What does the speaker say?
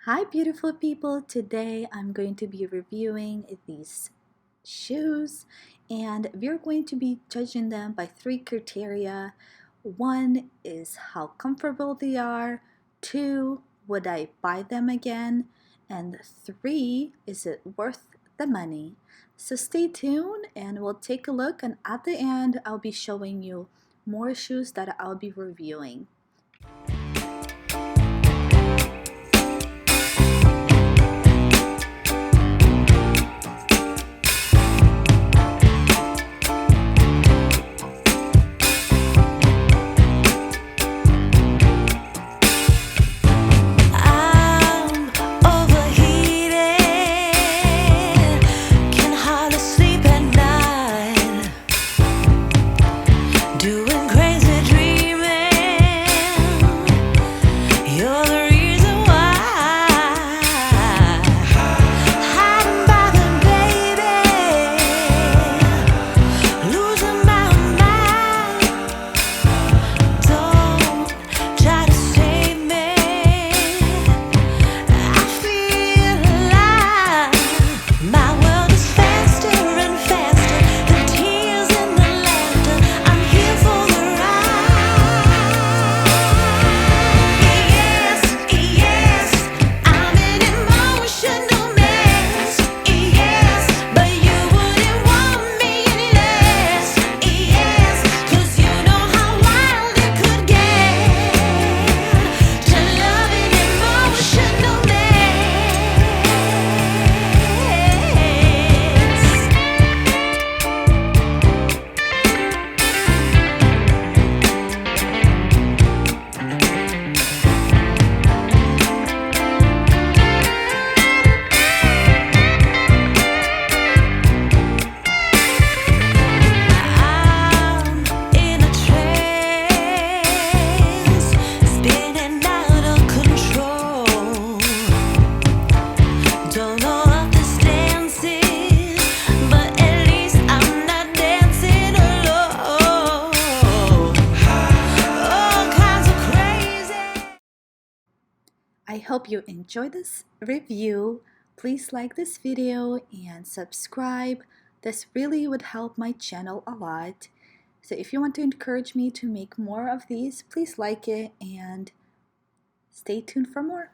Hi beautiful people, today I'm going to be reviewing these shoes and we're going to be judging them by three criteria. One is how comfortable they are, two, would I buy them again, and three, is it worth the money? So stay tuned and we'll take a look, and at the end I'll be showing you more shoes that I'll be reviewing. I hope you enjoyed this review. Please like this video and subscribe. This really would help my channel a lot. So if you want to encourage me to make more of these, please like it and stay tuned for more.